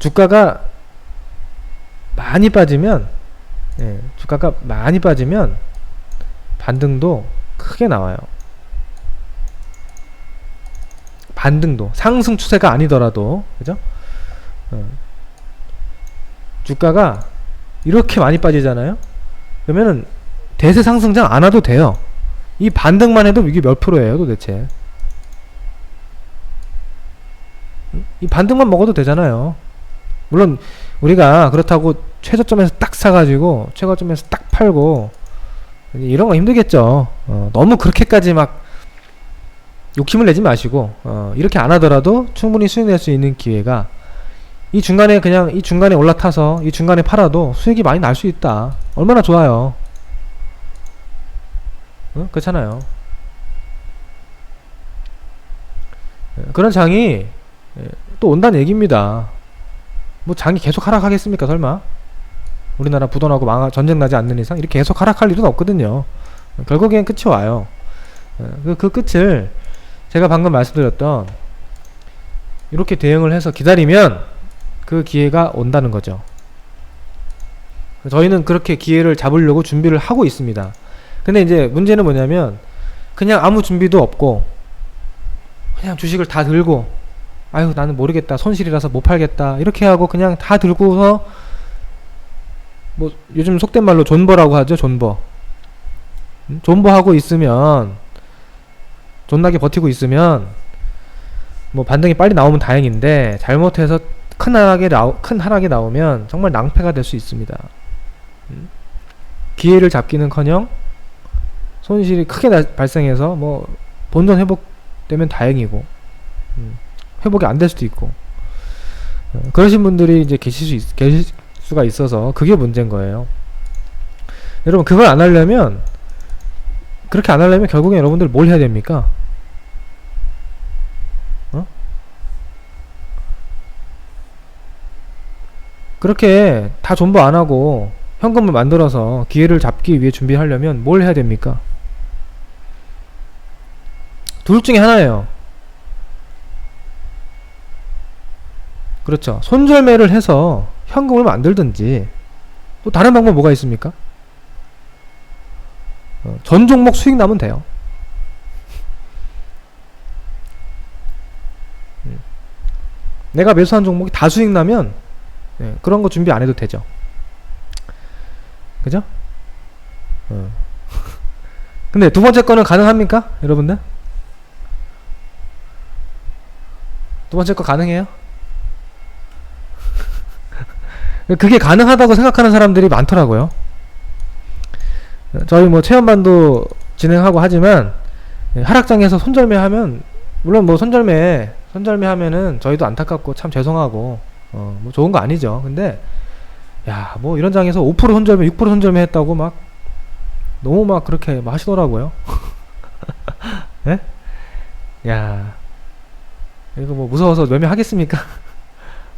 Speaker 1: 주가가 많이 빠지면 주가가 많이 빠지면 반등도 크게 나와요. 반등도 상승 추세가 아니더라도 그죠? 주가가 이렇게 많이 빠지잖아요. 그러면은 대세 상승장 안 와도 돼요. 이 반등만 해도 이게 몇 프로예요 도대체. 이 반등만 먹어도 되잖아요. 물론 우리가 그렇다고 최저점에서 딱 사가지고 최고점에서 딱 팔고 이런 거 힘들겠죠. 너무 그렇게까지 막 욕심을 내지 마시고 이렇게 안 하더라도 충분히 수익 낼 수 있는 기회가 이 중간에 그냥 이 중간에 올라타서 이 중간에 팔아도 수익이 많이 날 수 있다. 얼마나 좋아요. 그렇잖아요. 그런 장이 또 온다는 얘기입니다. 뭐 장이 계속 하락하겠습니까 설마? 우리나라 부도나고 전쟁 나지 않는 이상 이렇게 계속 하락할 일은 없거든요. 결국엔 끝이 와요. 그 끝을 제가 방금 말씀드렸던 이렇게 대응을 해서 기다리면 그 기회가 온다는 거죠. 저희는 그렇게 기회를 잡으려고 준비를 하고 있습니다. 근데 이제 문제는 뭐냐면 그냥 아무 준비도 없고 그냥 주식을 다 들고 아유 나는 모르겠다 손실이라서 못 팔겠다 이렇게 하고 그냥 다 들고서 뭐 요즘 속된 말로 존버라고 하죠. 존버. 존버하고 있으면 존나게 버티고 있으면 뭐 반등이 빨리 나오면 다행인데 잘못해서 큰 하락이 나오면 정말 낭패가 될 수 있습니다. 기회를 잡기는커녕 손실이 크게 발생해서 뭐 본전 회복되면 다행이고 회복이 안 될 수도 있고 그러신 분들이 이제 계실 수가 있어서 그게 문제인 거예요. 여러분 그걸 안 하려면 그렇게 안 하려면 결국엔 여러분들 뭘 해야 됩니까? 그렇게 다 존버 안 하고 현금을 만들어서 기회를 잡기 위해 준비하려면 뭘 해야 됩니까? 둘 중에 하나예요. 그렇죠. 손절매를 해서 현금을 만들든지 또 다른 방법 뭐가 있습니까? 전 종목 수익 나면 돼요. 내가 매수한 종목이 다 수익 나면 그런 거 준비 안 해도 되죠. 그죠? 근데 두 번째 거는 가능합니까? 여러분들? 두 번째 거 가능해요? 그게 가능하다고 생각하는 사람들이 많더라고요. 저희 뭐 체험반도 진행하고 하지만 하락장에서 손절매 하면 물론 뭐 손절매 하면은 저희도 안타깝고 참 죄송하고 뭐 좋은 거 아니죠. 근데 야 뭐 이런 장에서 5% 손절매 6% 손절매 했다고 막 너무 막 그렇게 막 하시더라고요. 예? 야 이거 뭐 무서워서 매매하겠습니까?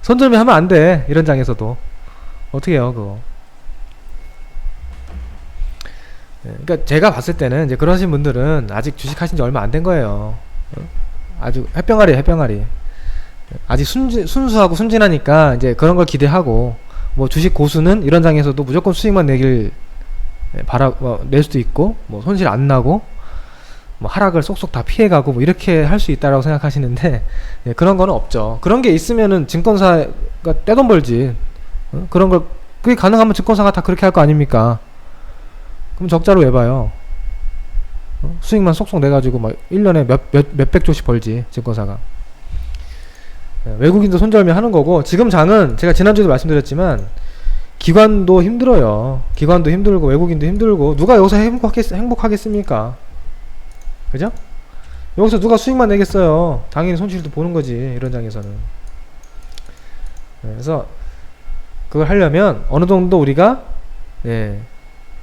Speaker 1: 손절매 하면 안 돼. 이런 장에서도 어떻게 해요 그거. 그러니까 제가 봤을 때는 이제 그러신 분들은 아직 주식 하신 지 얼마 안 된 거예요. 아주 햇병아리 아직 순수하고 순진하니까 이제 그런 걸 기대하고 뭐 주식 고수는 이런 장에서도 무조건 수익만 내길 낼 수도 있고 뭐 손실 안 나고 뭐 하락을 쏙쏙 다 피해가고 뭐 이렇게 할 수 있다라고 생각하시는데 그런 거는 없죠. 그런 게 있으면은 증권사가 떼돈 벌지. 그런 걸 그게 가능하면 증권사가 다 그렇게 할 거 아닙니까? 그럼 적자로 왜 봐요? 수익만 쏙쏙 내가지고 막 1년에 몇백 조씩 벌지 증권사가. 외국인도 손절매 하는 거고 지금 장은 제가 지난주에도 말씀드렸지만 기관도 힘들어요. 기관도 힘들고 외국인도 힘들고 누가 여기서 행복하겠습니까? 그죠? 여기서 누가 수익만 내겠어요. 당연히 손실도 보는 거지 이런 장에서는. 그래서 그걸 하려면 어느 정도 우리가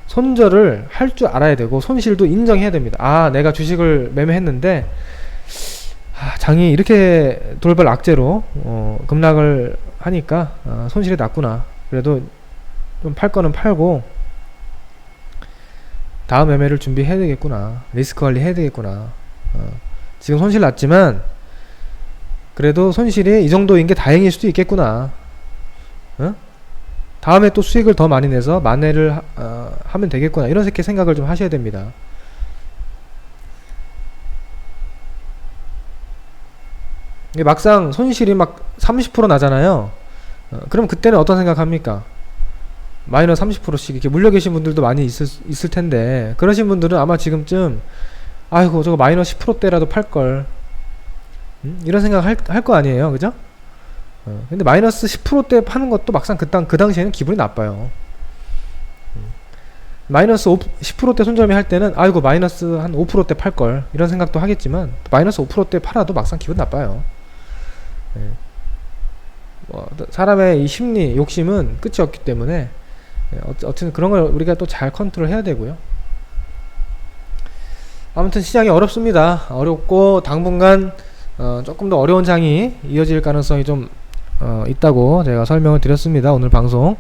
Speaker 1: 손절을 할 줄 알아야 되고 손실도 인정해야 됩니다. 아 내가 주식을 매매했는데 장이 이렇게 돌발 악재로 급락을 하니까 손실이 났구나. 그래도 좀 팔 거는 팔고 다음 매매를 준비해야 되겠구나. 리스크 관리 해야 되겠구나. 지금 손실 났지만 그래도 손실이 이 정도인 게 다행일 수도 있겠구나. 다음에 또 수익을 더 많이 내서 만회를 하면 되겠구나. 이렇게 생각을 좀 하셔야 됩니다. 막상 손실이 막 30% 나잖아요. 그럼 그때는 어떤 생각합니까? 마이너스 30%씩 이렇게 물려 계신 분들도 많이 있을 텐데 그러신 분들은 아마 지금쯤 아이고 저거 마이너스 10%대라도 팔걸 이런 생각 할 거 아니에요. 그죠? 근데 마이너스 10%대 파는 것도 막상 그 당시에는 기분이 나빠요. 마이너스 10%대 손절매 할 때는 아이고 마이너스 한 5%대 팔걸 이런 생각도 하겠지만 마이너스 5%대 팔아도 막상 기분 나빠요. 사람의 이 심리 욕심은 끝이 없기 때문에 어쨌든 그런 걸 우리가 또 잘 컨트롤 해야 되고요. 아무튼 시장이 어렵습니다. 어렵고 당분간 조금 더 어려운 장이 이어질 가능성이 좀 있다고 제가 설명을 드렸습니다. 오늘 방송.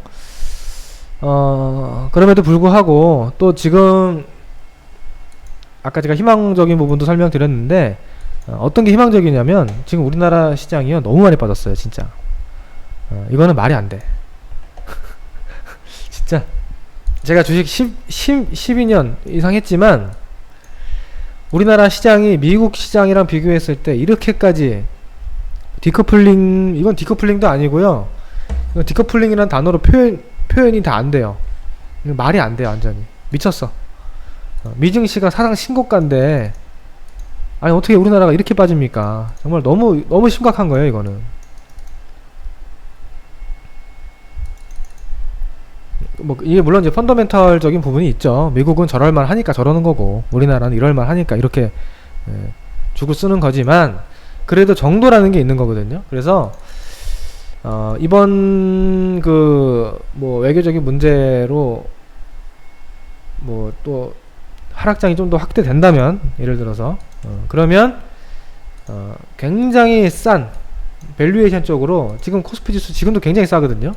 Speaker 1: 그럼에도 불구하고 또 지금 아까 제가 희망적인 부분도 설명드렸는데 어떤 게 희망적이냐면 지금 우리나라 시장이요 너무 많이 빠졌어요. 진짜 이거는 말이 안 돼. 진짜 제가 주식 12년 이상 했지만 우리나라 시장이 미국 시장이랑 비교했을 때 이렇게까지 디커플링, 이건 디커플링도 아니고요. 이건 디커플링이라는 단어로 표현이 다 안 돼요. 말이 안 돼요, 완전히. 미쳤어. 미증시가 사상 신고가인데, 아니, 어떻게 우리나라가 이렇게 빠집니까? 정말 너무 심각한 거예요, 이거는. 뭐, 이게 물론 이제 펀더멘털적인 부분이 있죠. 미국은 저럴만 하니까 저러는 거고, 우리나라는 이럴만 하니까 이렇게, 주고 쓰는 거지만, 그래도 정도라는 게 있는 거거든요. 그래서, 이번 뭐 외교적인 문제로 뭐 또 하락장이 좀 더 확대된다면, 예를 들어서 그러면 굉장히 싼 밸류에이션 쪽으로, 지금 코스피 지수 지금도 굉장히 싸거든요.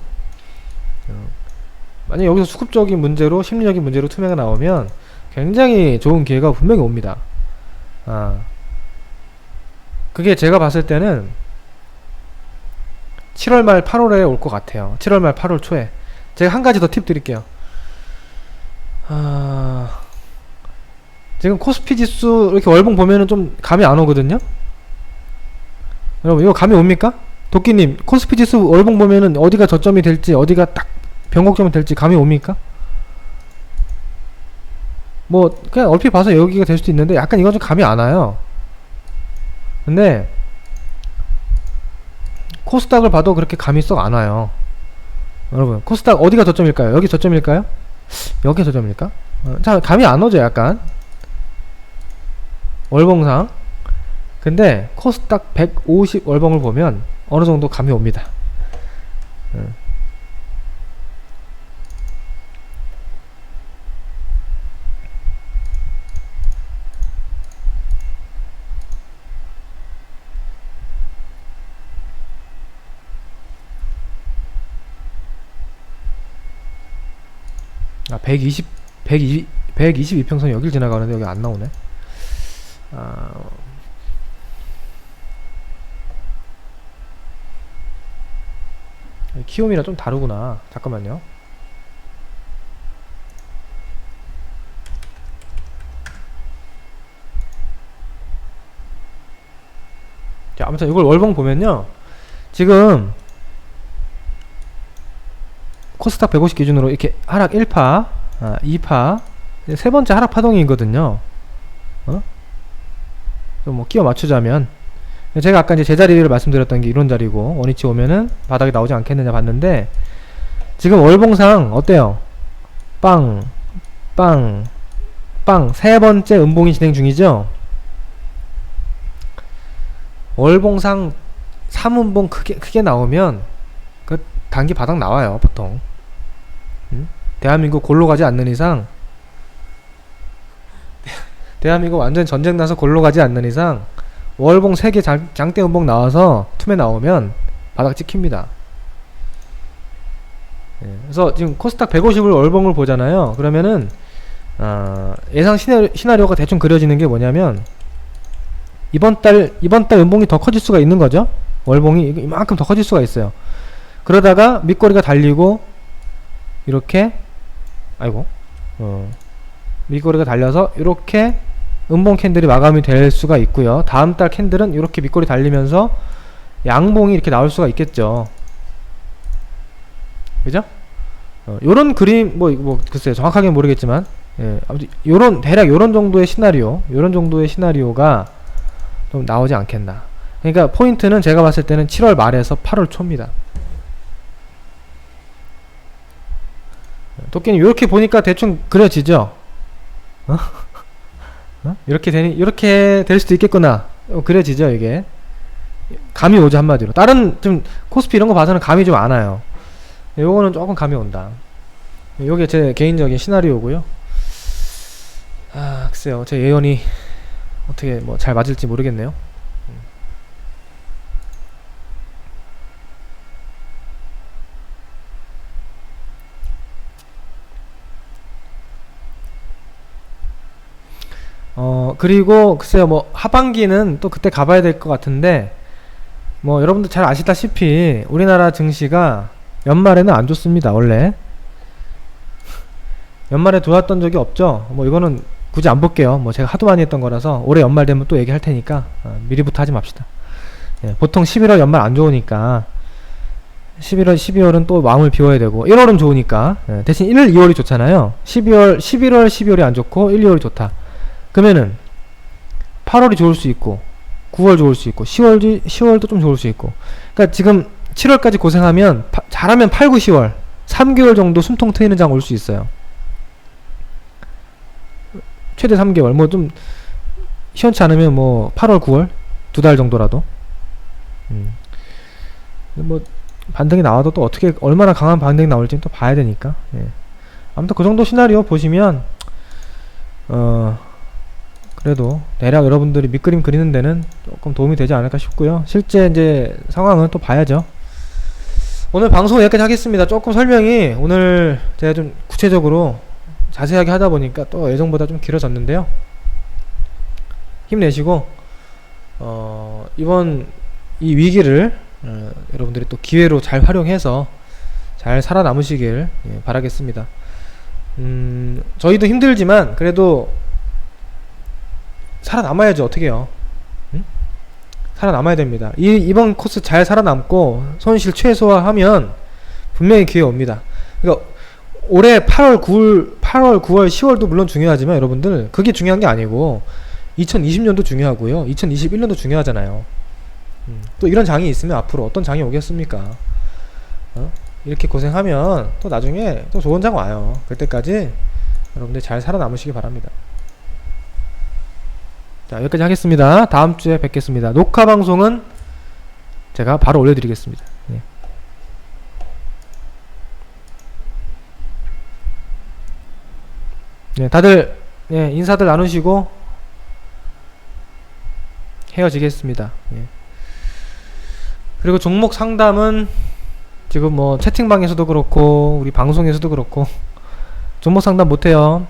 Speaker 1: 만약 여기서 수급적인 문제로, 심리적인 문제로 투매가 나오면 굉장히 좋은 기회가 분명히 옵니다. 그게 제가 봤을 때는 7월 말 8월에 올 것 같아요. 7월 말 8월 초에. 제가 한 가지 더 팁 드릴게요. 지금 코스피 지수 이렇게 월봉 보면은 좀 감이 안 오거든요. 여러분, 이거 감이 옵니까? 도끼님, 코스피 지수 월봉 보면은 어디가 저점이 될지, 어디가 딱 변곡점이 될지 감이 옵니까? 뭐 그냥 얼핏 봐서 여기가 될 수도 있는데, 약간 이건 좀 감이 안 와요. 근데 코스닥을 봐도 그렇게 감이 썩 안 와요. 여러분, 코스닥 어디가 저점일까요? 여기 저점일까요? 여기 저점일까? 자, 감이 안 오죠, 약간. 월봉상. 근데 코스닥 150 월봉을 보면 어느 정도 감이 옵니다. 122평선이 여길 지나가는데 여기 안 나오네. 키움이랑 좀 다르구나. 잠깐만요. 자, 아무튼 이걸 월봉 보면요, 지금 코스닥 150 기준으로 이렇게 하락 1파, 2파, 세 번째 하락 파동이거든요. 좀 뭐 끼워 맞추자면, 제가 아까 이제 제자리를 말씀드렸던 게 이런 자리고, 원위치 오면은 바닥에 나오지 않겠느냐 봤는데, 지금 월봉상 어때요? 빵, 빵, 빵, 세 번째 음봉이 진행 중이죠? 월봉상 3음봉 크게 나오면 그 단기 바닥 나와요, 보통. 대한민국 골로 가지 않는 이상, 대한민국 완전 전쟁 나서 골로 가지 않는 이상, 월봉 3개 장대 음봉 나와서 투매 나오면 바닥 찍힙니다. 그래서 지금 코스닥 150을 월봉을 보잖아요. 그러면은 예상 시나리오가 대충 그려지는 게 뭐냐면, 이번 달 음봉이 더 커질 수가 있는 거죠. 월봉이 이만큼 더 커질 수가 있어요. 그러다가 밑거리가 달리고 이렇게, 밑거리가 달려서 이렇게 음봉 캔들이 마감이 될 수가 있고요. 다음 달 캔들은 이렇게 밑거리 달리면서 양봉이 이렇게 나올 수가 있겠죠. 그죠? 요런 그림, 글쎄요, 정확하게 모르겠지만, 아무튼 대략 요런 정도의 시나리오가 좀 나오지 않겠나. 그러니까 포인트는 제가 봤을 때는 7월 말에서 8월 초입니다. 도끼님, 이렇게 보니까 대충 그려지죠? 이렇게 될 수도 있겠구나. 그려지죠, 이게. 감이 오죠, 한마디로. 다른 좀 코스피 이런 거 봐서는 감이 좀 안 와요. 요거는 조금 감이 온다. 요게 제 개인적인 시나리오고요. 글쎄요, 제 예언이 어떻게 잘 맞을지 모르겠네요. 그리고 글쎄요, 하반기는 또 그때 가봐야 될 것 같은데, 여러분들 잘 아시다시피 우리나라 증시가 연말에는 안 좋습니다. 원래 연말에 좋았던 적이 없죠. 이거는 굳이 안 볼게요. 뭐 제가 하도 많이 했던 거라서 올해 연말 되면 또 얘기할 테니까 미리부터 하지 맙시다. 예, 보통 11월 연말 안 좋으니까 11월, 12월은 또 마음을 비워야 되고 1월은 좋으니까 대신 1월, 2월이 좋잖아요. 12월, 11월, 12월이 안 좋고 1, 2월이 좋다. 그러면은 8월이 좋을 수 있고 9월 좋을 수 있고 10월도 좀 좋을 수 있고 그러니까 지금 7월까지 고생하면 잘하면 8, 9, 10월 3개월 정도 숨통 트이는 장 올 수 있어요. 최대 3개월 뭐 좀 시원치 않으면 뭐 8월, 9월 2달 정도라도 뭐 반등이 나와도 또 어떻게 얼마나 강한 반등이 나올지는 또 봐야 되니까 아무튼 그 정도 시나리오 보시면 그래도 대략 여러분들이 밑그림 그리는 데는 조금 도움이 되지 않을까 싶고요. 실제 이제 상황은 또 봐야죠. 오늘 방송 여기까지 하겠습니다. 조금 설명이 오늘 제가 좀 구체적으로 자세하게 하다 보니까 또 예정보다 좀 길어졌는데요. 힘내시고 이번 이 위기를 여러분들이 또 기회로 잘 활용해서 잘 살아남으시길 바라겠습니다. 저희도 힘들지만 그래도 살아남아야죠. 어떻게요? 응? 살아남아야 됩니다. 이번 코스 잘 살아남고 손실 최소화하면 분명히 기회 옵니다. 그러니까 올해 8월, 9월, 10월도 물론 중요하지만 여러분들 그게 중요한 게 아니고 2020년도 중요하고요. 2021년도 중요하잖아요. 또 이런 장이 있으면 앞으로 어떤 장이 오겠습니까? 이렇게 고생하면 또 나중에 또 좋은 장 와요. 그때까지 여러분들 잘 살아남으시기 바랍니다. 자, 여기까지 하겠습니다. 다음 주에 뵙겠습니다. 녹화 방송은 제가 바로 올려드리겠습니다. 다들 인사들 나누시고 헤어지겠습니다. 그리고 종목 상담은 지금 뭐 채팅방에서도 그렇고 우리 방송에서도 그렇고 종목 상담 못해요.